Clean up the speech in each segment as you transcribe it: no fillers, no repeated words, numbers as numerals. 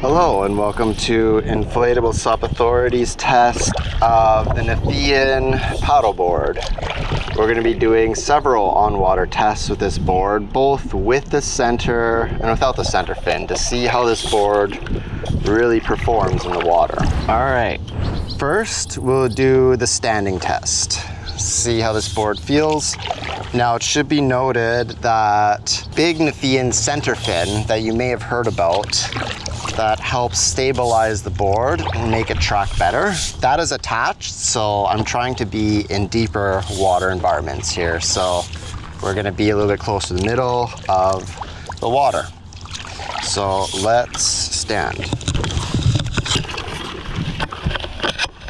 Hello and welcome to Inflatable Sup Authority's test of the Niphean paddleboard. We're going to be doing several on-water tests with this board, both with the center and without the center fin, to see how this board really performs in the water. Alright, first we'll do the standing test. See how this board feels. Now it should be noted that big Niphean center fin that you may have heard about that helps stabilize the board and make it track better, that is attached, so I'm trying to be in deeper water environments here. So we're gonna be a little bit close to the middle of the water. So let's stand.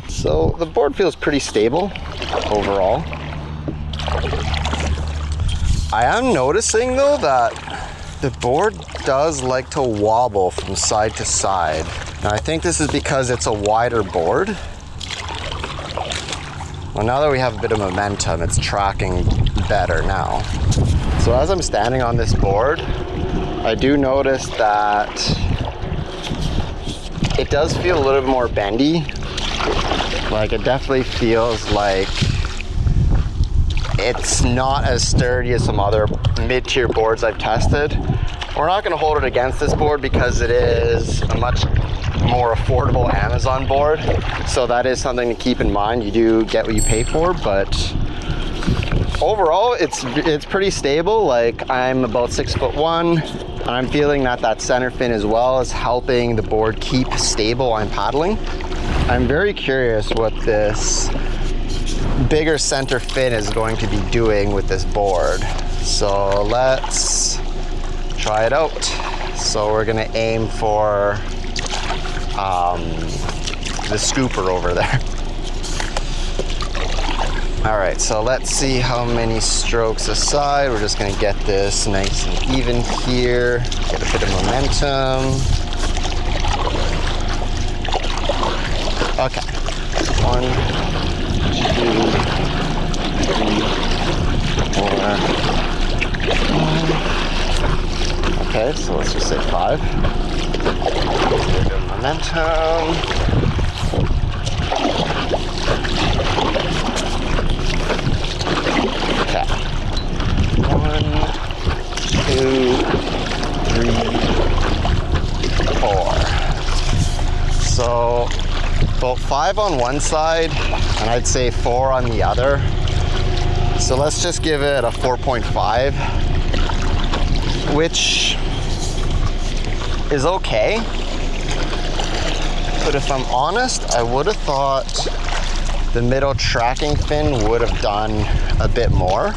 So the board feels pretty stable overall. I am noticing though that the board does like to wobble from side to side. Now I think this is because it's a wider board. Well, now that we have a bit of momentum, it's tracking better now. So as I'm standing on this board, I do notice that it does feel a little bit more bendy. Like it definitely feels like it's not as sturdy as some other mid-tier boards I've tested. We're not going to hold it against this board because it is a much more affordable Amazon board. So that is something to keep in mind. You do get what you pay for, but overall it's pretty stable. Like I'm about 6'1", and I'm feeling that that center fin as well is helping the board keep stable while I'm paddling. I'm very curious what this bigger center fin is going to be doing with this board. So let's try it out. So we're gonna aim for the scooper over there. All right, so let's see how many strokes aside. We're just gonna get this nice and even here, get a bit of momentum. Okay, 1, 2, 3, 4, 5. Okay, so let's just say 5. Let's get a bit of momentum. Okay. 1, 2, 3, 4. So about 5 on one side, and I'd say 4 on the other. So let's just give it a 4.5, which is okay. But if I'm honest, I would have thought the middle tracking fin would have done a bit more.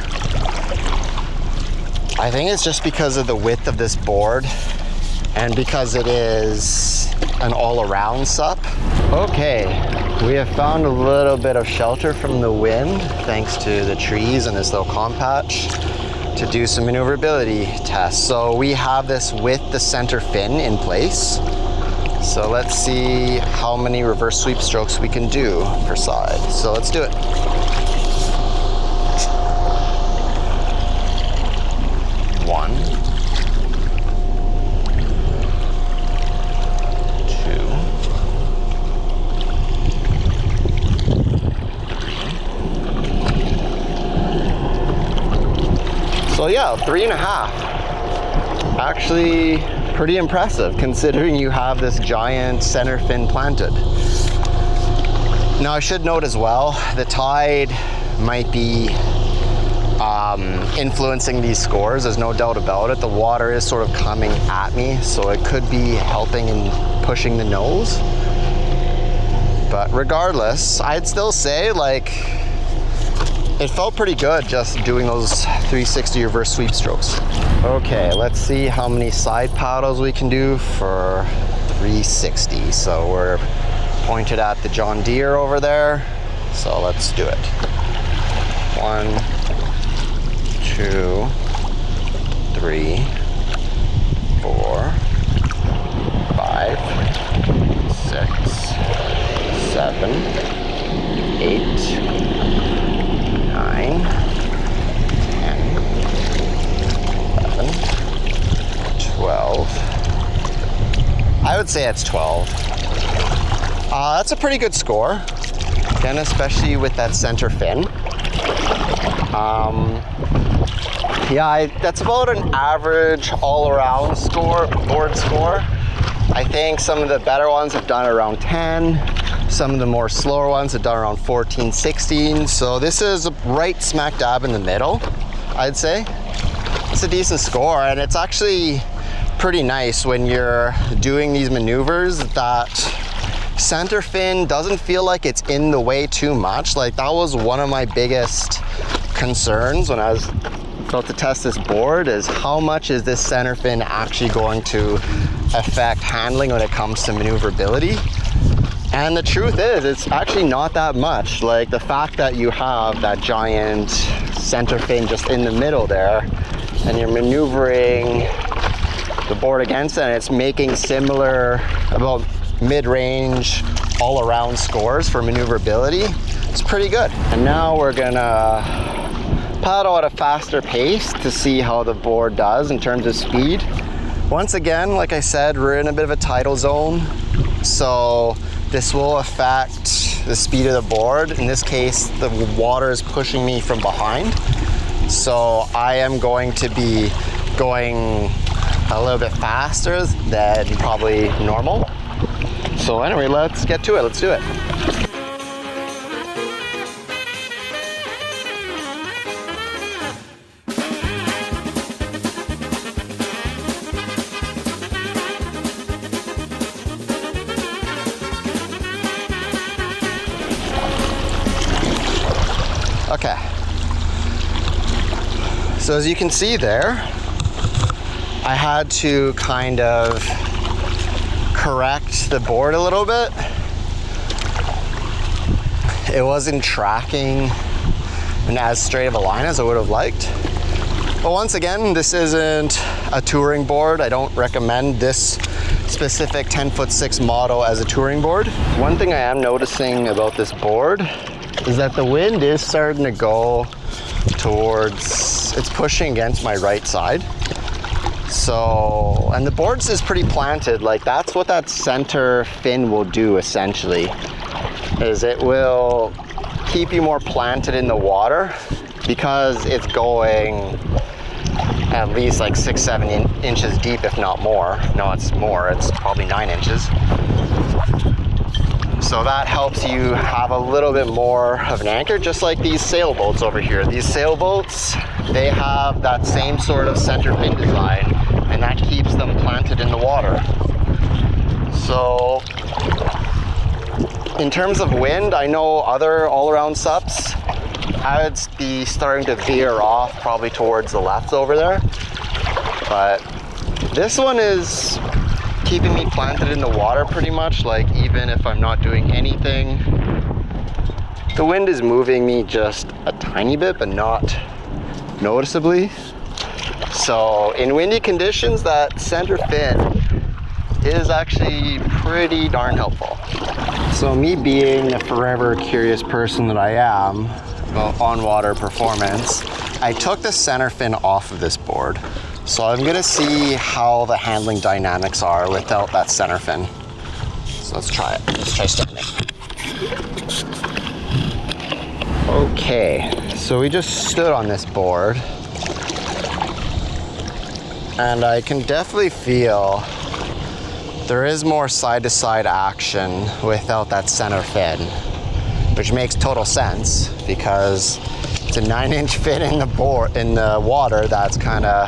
I think it's just because of the width of this board and because it is an all-around sup. Okay, we have found a little bit of shelter from the wind thanks to the trees and this little calm patch to do some maneuverability tests. So we have this with the center fin in place. So let's see how many reverse sweep strokes we can do per side. So let's do it. 1, 2, 3. So yeah, 3.5. Actually pretty impressive considering you have this giant center fin planted. Now I should note as well, the tide might be influencing these scores. There's no doubt about it. The water is sort of coming at me, so it could be helping in pushing the nose. But regardless, I'd still say like it felt pretty good just doing those 360 reverse sweep strokes. Okay, let's see how many side paddles we can do for 360. So we're pointed at the John Deere over there. So let's do it. 1, 2, 3, 4, 5, 6, 7, 8, 9, 10, 11, 12. I would say it's 12. That's a pretty good score. Again, especially with that center fin. Yeah, that's about an average all-around score, board score. I think some of the better ones have done around 10. Some of the more slower ones have done around 14, 16. So this is right smack dab in the middle, I'd say. It's a decent score, and it's actually pretty nice when you're doing these maneuvers that center fin doesn't feel like it's in the way too much. Like, that was one of my biggest concerns when I was about to test this board, is how much is this center fin actually going to affect handling when it comes to maneuverability. And the truth is, it's actually not that much. Like, the fact that you have that giant center fin just in the middle there, and you're maneuvering the board against it, and it's making similar, about mid-range, all-around scores for maneuverability, it's pretty good. And now we're gonna paddle at a faster pace to see how the board does in terms of speed. Once again, like I said, we're in a bit of a tidal zone, so this will affect the speed of the board. In this case, the water is pushing me from behind, so I am going to be going a little bit faster than probably normal. So anyway, let's get to it. Let's do it. Okay, so as you can see there, I had to kind of correct the board a little bit. It wasn't tracking in as straight of a line as I would have liked. But once again, this isn't a touring board. I don't recommend this specific 10'6" model as a touring board. One thing I am noticing about this board is that the wind is starting to go towards, it's pushing against my right side. So, and the board is pretty planted. Like, that's what that center fin will do essentially, is it will keep you more planted in the water because it's going at least like 6-7 inches deep, if not more. No, it's more, it's probably 9 inches. So that helps you have a little bit more of an anchor, just like these sailboats over here. These sailboats, they have that same sort of center fin design, and that keeps them planted in the water. So in terms of wind, I know other all-around SUPs, I would be starting to veer off probably towards the left over there. But this one is keeping me planted in the water pretty much, like even if I'm not doing anything. The wind is moving me just a tiny bit, but not noticeably. So in windy conditions, that center fin is actually pretty darn helpful. So me being the forever curious person that I am about on-water performance, I took the center fin off of this board. So I'm gonna see how the handling dynamics are without that center fin. So let's try it. Let's try standing. Okay, so we just stood on this board, and I can definitely feel there is more side-to-side action without that center fin, which makes total sense because it's a 9-inch fin in the water that's kind of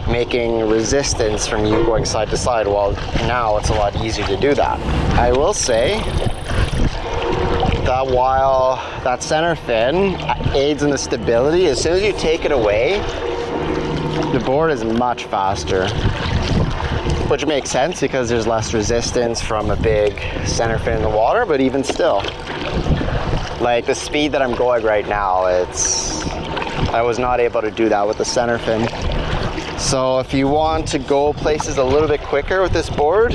making resistance from you going side to side. Well, now it's a lot easier to do that. I will say that while that center fin aids in the stability, as soon as you take it away, the board is much faster, which makes sense because there's less resistance from a big center fin in the water. But even still, like the speed that I'm going right now, I was not able to do that with the center fin. So if you want to go places a little bit quicker with this board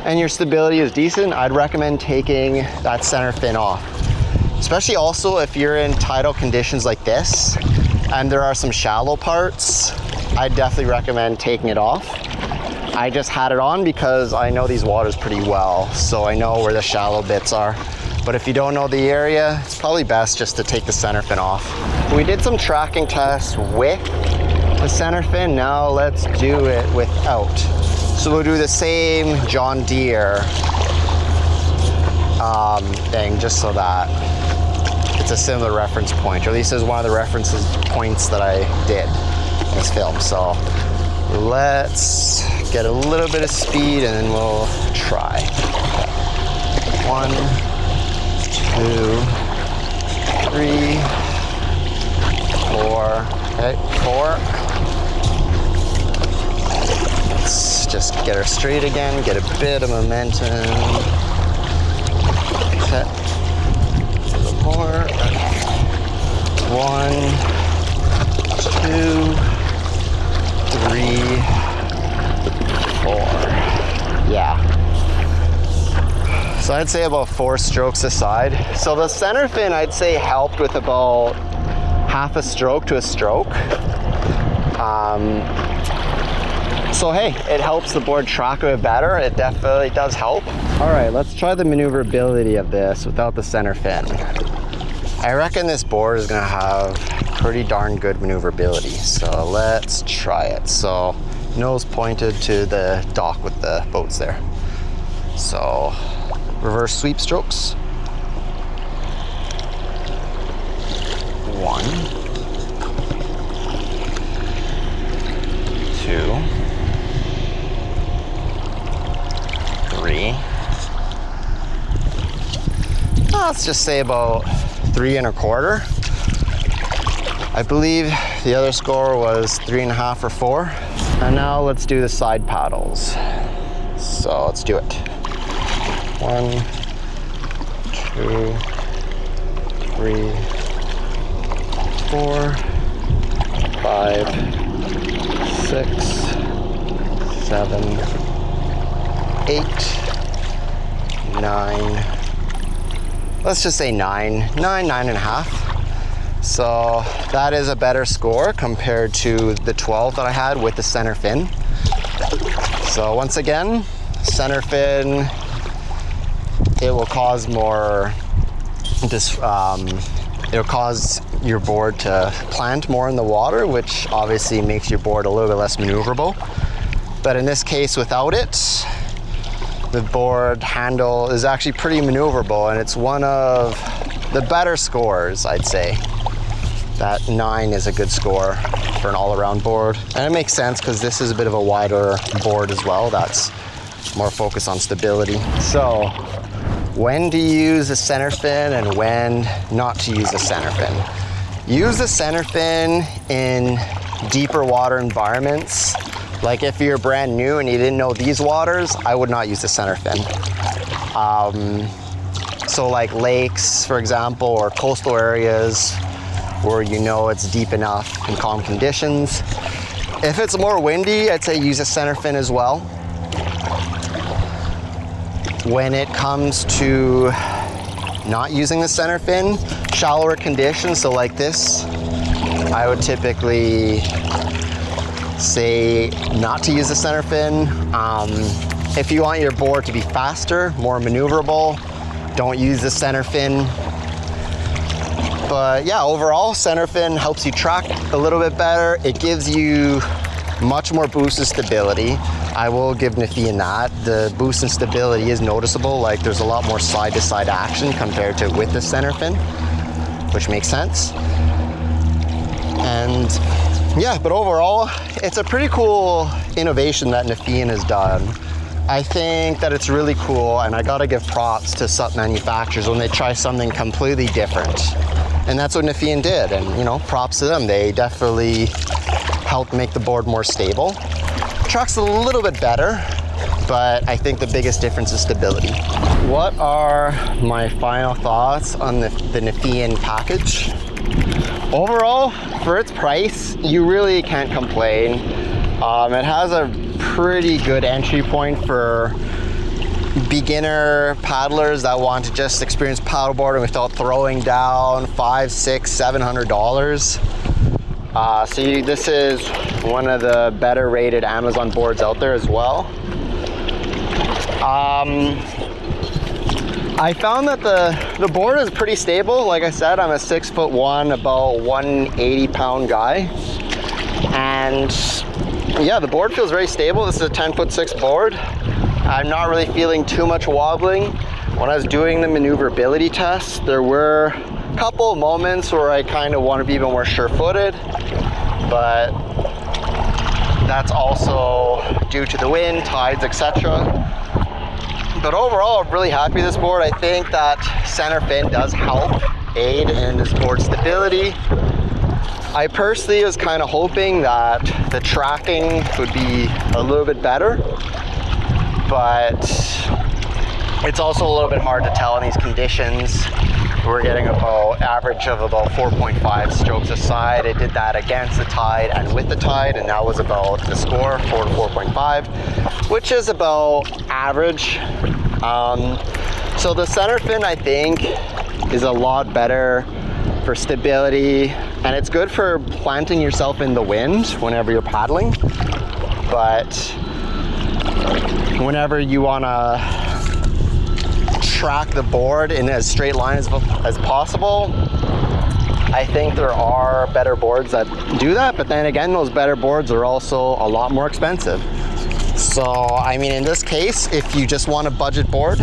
and your stability is decent, I'd recommend taking that center fin off. Especially also if you're in tidal conditions like this and there are some shallow parts, I'd definitely recommend taking it off. I just had it on because I know these waters pretty well, so I know where the shallow bits are. But if you don't know the area, it's probably best just to take the center fin off. We did some tracking tests with the center fin. Now let's do it without. So we'll do the same John Deere thing, just so that it's a similar reference point, or at least is one of the references points that I did in this film. So let's get a little bit of speed and then we'll try. 1, 2, 3, 4. Okay, 4. Let's just get her straight again, get a bit of momentum. Okay. A little more. 1, 2, 3, 4. Yeah. So I'd say about 4 strokes a side. So the center fin, I'd say, helped with about half a stroke to a stroke. So hey, it helps the board track a bit better. It definitely does help. All right, let's try the maneuverability of this without the center fin. I reckon this board is gonna have pretty darn good maneuverability. So let's try it. So nose pointed to the dock with the boats there. So reverse sweep strokes. 1, 2, 3. Let's just say about 3 1/4. I believe the other score was 3 1/2 or 4. And now let's do the side paddles. So let's do it. 1, 2, 3, 4, 5, 6, 7, 8, 9. Let's just say 9, 9.5. So that is a better score compared to the 12 that I had with the center fin. So once again, center fin, it will cause more it'll cause your board to plant more in the water, which obviously makes your board a little bit less maneuverable. But in this case, without it, the board handle is actually pretty maneuverable, and it's one of the better scores, I'd say. That 9 is a good score for an all-around board. And it makes sense because this is a bit of a wider board as well. That's more focused on stability. So when to use the center fin and when not to use the center fin. Use the center fin in deeper water environments. Like if you're brand new and you didn't know these waters, I would not use the center fin. So like lakes, for example, or coastal areas where you know it's deep enough in calm conditions. If it's more windy, I'd say use a center fin as well. When it comes to not using the center fin, shallower conditions, so like this, I would typically say not to use the center fin. If you want your board to be faster, more maneuverable, don't use the center fin. But yeah, overall, center fin helps you track a little bit better. It gives you much more boost in stability. I will give Niphean that. The boost in stability is noticeable. Like there's a lot more side-to-side action compared to with the center fin, which makes sense. And yeah, but overall, it's a pretty cool innovation that Niphean has done. I think that it's really cool, and I gotta give props to some manufacturers when they try something completely different. And that's what Niphean did, and you know, props to them. They definitely helped make the board more stable. Truck's a little bit better, but I think the biggest difference is stability. What are my final thoughts on the Niphean package? Overall, for its price, you really can't complain. It has a pretty good entry point for beginner paddlers that want to just experience paddleboarding without throwing down $500, $600, $700. See, this is one of the better rated Amazon boards out there as well. I found that the board is pretty stable. Like I said, I'm a 6'1", about 180 pound guy. And yeah, the board feels very stable. This is a 10'6" board. I'm not really feeling too much wobbling. When I was doing the maneuverability test, there were a couple of moments where I kind of want to be even more sure-footed, but that's also due to the wind, tides, etc. But overall, I'm really happy with this board. I think that center fin does help aid in this board stability. I personally was kind of hoping that the tracking would be a little bit better, but it's also a little bit hard to tell in these conditions. We're getting about average of about 4.5 strokes a side. I did that against the tide and with the tide, and that was about the score, 4 to 4.5, which is about average. So the center fin, I think, is a lot better for stability, and it's good for planting yourself in the wind whenever you're paddling. But whenever you want to track the board in as straight line as possible, I think there are better boards that do that, but then again, those better boards are also a lot more expensive. So I mean, in this case, if you just want a budget board,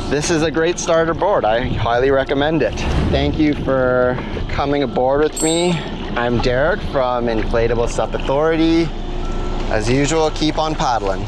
this is a great starter board. I highly recommend it. Thank you for coming aboard with me. I'm Derek from Inflatable Sup Authority. As usual, keep on paddling.